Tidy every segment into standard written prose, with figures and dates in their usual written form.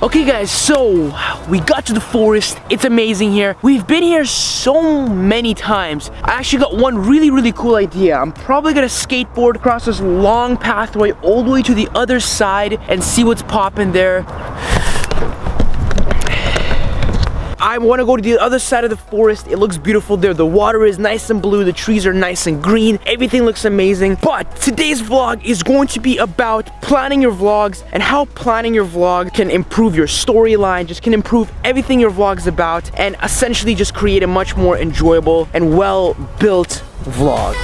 Okay guys, so we got to the forest. It's amazing here. We've been here so many times. I actually got one really cool idea. I'm probably gonna skateboard across this long pathway all the way to the other side and see what's popping there. I want to go to the other side of the forest. It looks beautiful there. The water is nice and blue. The trees are nice and green. Everything looks amazing. But today's vlog is going to be about planning your vlogs and how planning your vlog can improve your storyline, just can improve everything your vlog's about, and essentially just create a much more enjoyable and well-built vlog.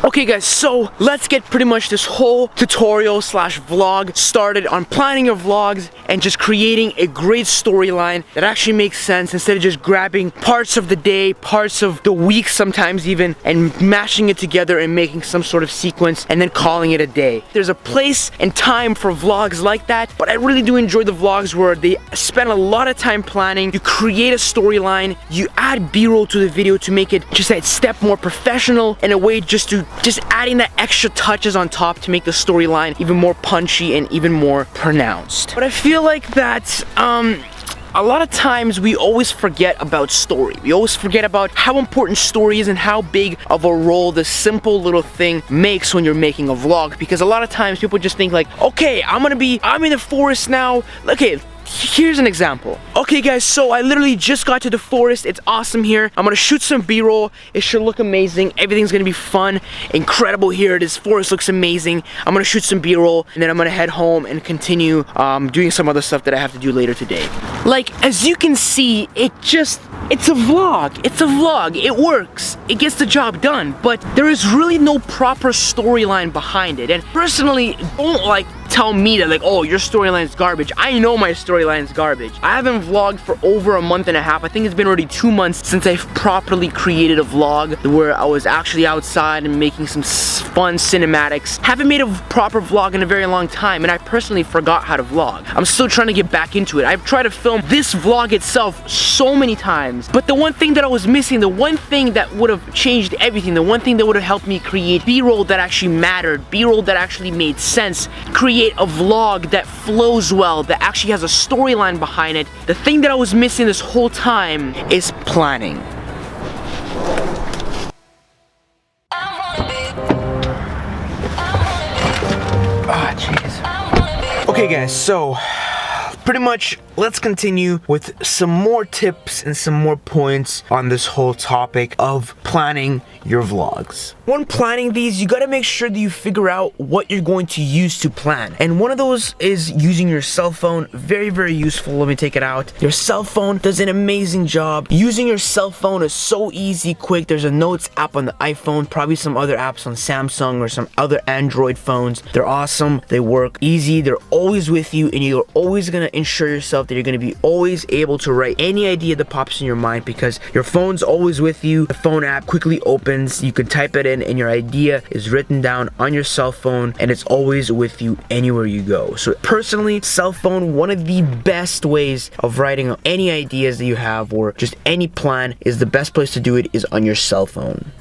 Okay guys, so let's get pretty much this whole tutorial slash vlog started on planning your vlogs and just creating a great storyline that actually makes sense instead of just grabbing parts of the day, parts of the week sometimes even, and mashing it together and making some sort of sequence and then calling it a day. There's a place and time for vlogs like that, but I really do enjoy the vlogs where they spend a lot of time planning. You create a storyline, you add B-roll to the video to make it just that step more professional, in a way just adding that extra touches on top to make the storyline even more punchy and even more pronounced. But I feel like that a lot of times we always forget about story. We always forget about how important story is and how big of a role this simple little thing makes when you're making a vlog. Because a lot of times people just think like, okay, I'm in the forest now. Okay, here's an example. Okay guys, so I literally just got to the forest. It's awesome here. I'm gonna shoot some B-roll. It should look amazing. Everything's gonna be fun, incredible here. This forest looks amazing. I'm gonna shoot some B-roll and then I'm gonna head home and continue doing some other stuff that I have to do later today. Like, as you can see, it's a vlog. It's a vlog. It works. It gets the job done. But there is really no proper storyline behind it. And personally, don't like tell me that like, oh, your storyline is garbage. I know my storyline is garbage. I haven't vlogged for over a month and a half. I think it's been already 2 months since I've properly created a vlog where I was actually outside and making some fun cinematics. Haven't made a proper vlog in a very long time, and I personally forgot how to vlog. I'm still trying to get back into it. I've tried to film this vlog itself so many times, but the one thing that I was missing, the one thing that would have changed everything, the one thing that would have helped me create B-roll that actually mattered, B-roll that actually made sense, create a vlog that flows well, that actually has a storyline behind it. The thing that I was missing this whole time is planning. Ah, jeez. Okay guys, so pretty much let's continue with some more tips and some more points on this whole topic of planning your vlogs. When planning these, you gotta make sure that you figure out what you're going to use to plan. And one of those is using your cell phone. Very useful. Let me take it out. Your cell phone does an amazing job. Using your cell phone is so easy, quick. There's a notes app on the iPhone, probably some other apps on Samsung or some other Android phones. They're awesome. They work easy. They're always with you, and you're always gonna ensure yourself that you're gonna be always able to write any idea that pops in your mind, because your phone's always with you. The phone app quickly opens. You can type it in and your idea is written down on your cell phone, and it's always with you anywhere you go. So personally, cell phone, one of the best ways of writing any ideas that you have or just any plan, is the best place to do it is on your cell phone.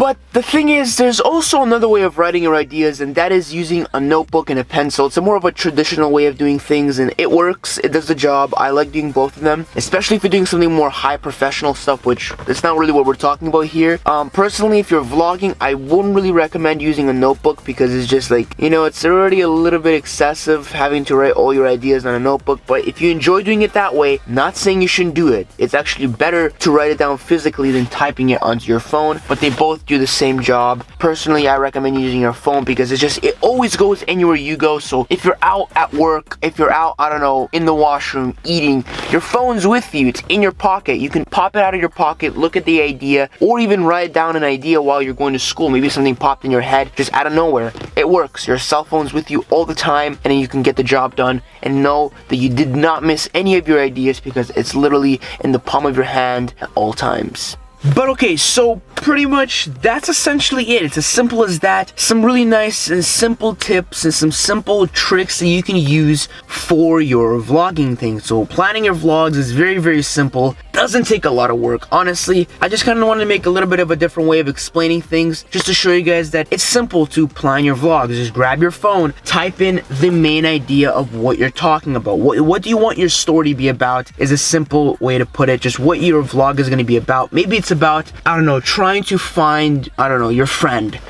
But the thing is, there's also another way of writing your ideas, and that is using a notebook and a pencil. It's a more of a traditional way of doing things, and it works, it does the job. I like doing both of them, especially if you're doing something more high professional stuff, which it's not really what we're talking about here. Personally, if you're vlogging, I wouldn't really recommend using a notebook because it's just like, you know, it's already a little bit excessive having to write all your ideas on a notebook. But if you enjoy doing it that way, not saying you shouldn't do it. It's actually better to write it down physically than typing it onto your phone, but they both do the same job. Personally, I recommend using your phone because it always goes anywhere you go. So if you're out at work, if you're out, I don't know, in the washroom, eating, your phone's with you, it's in your pocket. You can pop it out of your pocket, look at the idea, or even write down an idea while you're going to school. Maybe something popped in your head just out of nowhere. It works. Your cell phone's with you all the time, and then you can get the job done and know that you did not miss any of your ideas because it's literally in the palm of your hand at all times. But okay, so pretty much that's essentially it. It's as simple as that. Some really nice and simple tips and some simple tricks that you can use for your vlogging thing. So planning your vlogs is very, very simple. Doesn't take a lot of work. Honestly, I just kind of wanted to make a little bit of a different way of explaining things just to show you guys that it's simple to plan your vlogs. Just grab your phone, type in the main idea of what you're talking about. What do you want your story to be about is a simple way to put it. Just what your vlog is going to be about. Maybe it's about, I don't know, trying to find, I don't know, your friend.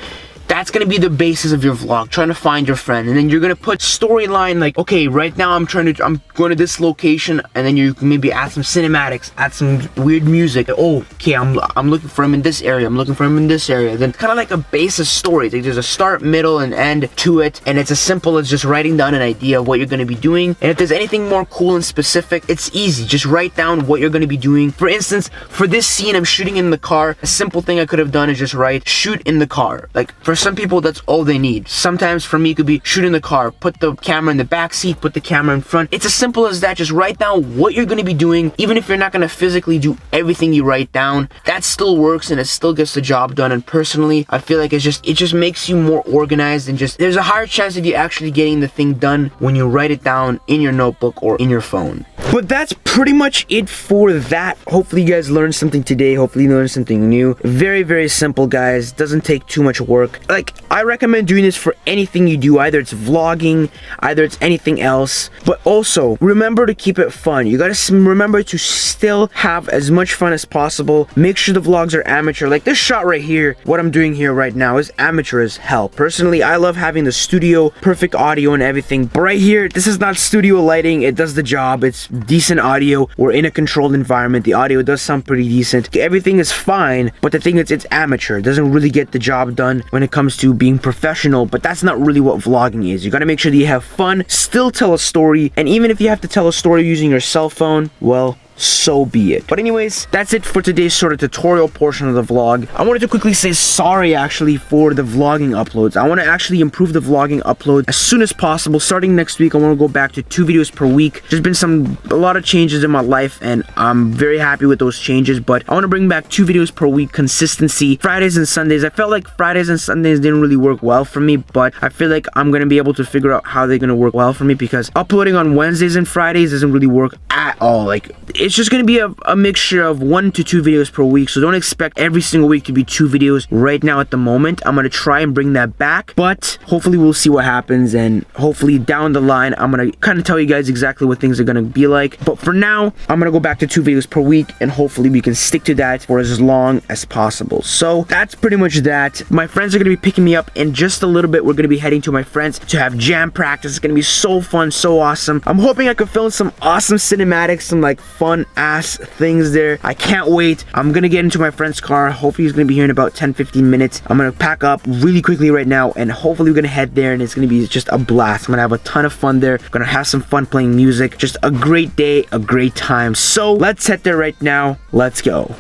That's gonna be the basis of your vlog, trying to find your friend. And then you're gonna put storyline like, okay, right now I'm going to this location, and then you can maybe add some cinematics, add some weird music. Oh, okay, I'm looking for him in this area, I'm looking for him in this area. Then kind of like a base of story. Like there's a start, middle, and end to it, and it's as simple as just writing down an idea of what you're gonna be doing. And if there's anything more cool and specific, it's easy. Just write down what you're gonna be doing. For instance, for this scene, I'm shooting in the car. A simple thing I could have done is just write, shoot in the car. Like for some people, that's all they need. Sometimes for me, it could be shoot in the car, put the camera in the back seat, put the camera in front. It's as simple as that. Just write down what you're going to be doing. Even if you're not going to physically do everything you write down, that still works and it still gets the job done. And personally, I feel like it just makes you more organized, and just there's a higher chance of you actually getting the thing done when you write it down in your notebook or in your phone. But that's pretty much it for that. Hopefully you guys learned something today. Hopefully you learned something new. Very, very simple, guys. Doesn't take too much work. Like, I recommend doing this for anything you do. Either it's vlogging, either it's anything else. But also, remember to keep it fun. You gotta remember to still have as much fun as possible. Make sure the vlogs are amateur. Like this shot right here, what I'm doing here right now is amateur as hell. Personally, I love having the studio, perfect audio and everything. But right here, this is not studio lighting. It does the job. It's decent audio. We're in a controlled environment. The audio does sound pretty decent. Everything is fine, but the thing is, it's amateur. It doesn't really get the job done when it comes to being professional, but that's not really what vlogging is. You gotta make sure that you have fun, still tell a story, and even if you have to tell a story using your cell phone, well, so be it. But anyways, that's it for today's sort of tutorial portion of the vlog. I wanted to quickly say sorry actually for the vlogging uploads. I want to actually improve the vlogging upload as soon as possible. Starting next week, I want to go back to 2 videos per week. There's been a lot of changes in my life, and I'm very happy with those changes, but I want to bring back 2 videos per week consistency. Fridays and Sundays, I felt like Fridays and Sundays didn't really work well for me, but I feel like I'm going to be able to figure out how they're going to work well for me, because uploading on Wednesdays and Fridays doesn't really work at all. Like, it's just going to be a mixture of 1 to 2 videos per week, so don't expect every single week to be 2 videos right now at the moment. I'm going to try and bring that back, but hopefully we'll see what happens, and hopefully down the line I'm going to kind of tell you guys exactly what things are going to be like. But for now, I'm going to go back to 2 videos per week, and hopefully we can stick to that for as long as possible. So that's pretty much that. My friends are going to be picking me up in just a little bit. We're going to be heading to my friends to have jam practice. It's going to be so fun, so awesome. I'm hoping I can film some awesome cinematics, some like fun ass things there. I can't wait. I'm gonna get into my friend's car. Hopefully he's gonna be here in about 10-15 minutes. I'm gonna pack up really quickly right now, and hopefully we're gonna head there, and it's gonna be just a blast. I'm gonna have a ton of fun there. Gonna have some fun playing music. Just a great day, a great time. So let's head there right now. Let's go.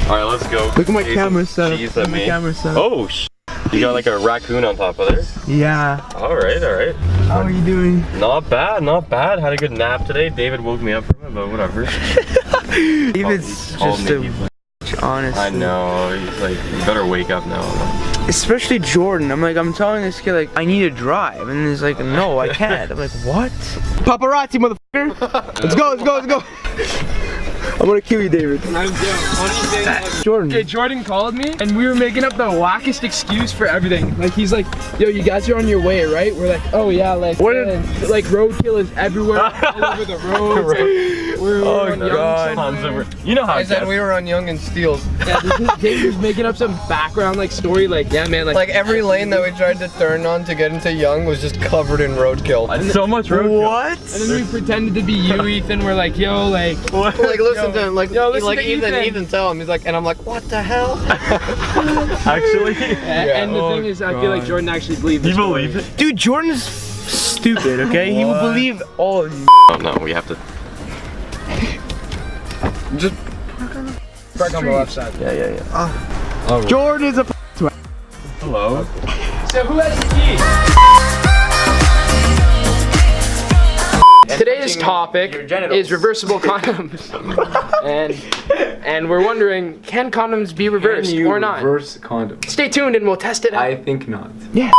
Alright, let's go. Look at my camera setup. Look at my camera setup. Oh, you got like a raccoon on top of there? Yeah. Alright, alright. How are you doing? Not bad, not bad. Had a good nap today. David woke me up from it, but whatever. David's just a honestly. I know. He's like, you better wake up now. Especially Jordan. I'm telling this kid, like, I need to drive. And he's like, no, I can't. I'm like, what? Paparazzi, motherfucker. Let's go, let's go, let's go. I'm gonna kill you, David. I'm Joe. What do you think? Jordan. Okay, Jordan called me and we were making up the wackest excuse for everything. Like he's like, yo, you guys are on your way, right? We're like, oh yeah, like like roadkill is everywhere, all over the roads. We're on Young. You know how I said we were on Young and Steeles. Yeah, Dave was making up some background like story, like yeah, man, Like every lane that we tried to turn on to get into Young was just covered in roadkill. So much roadkill. What? and then we pretended to be you, Ethan. We're like, yo, like, Like listen to him, like, Yo, listen like to Ethan, Ethan. Ethan tell him. He's like, and I'm like, what the hell? Actually, and the thing is, I feel like Jordan actually believed. you believe it? Dude, Jordan's stupid, okay? He will believe all of you. Oh no, we have to. Just Park on the left side. Yeah. Jordan is a Hello. So who has the key? Today's topic is reversible condoms, and we're wondering, can condoms be reversed or not? Reverse condoms? Stay tuned and we'll test it out. I think not. Yeah.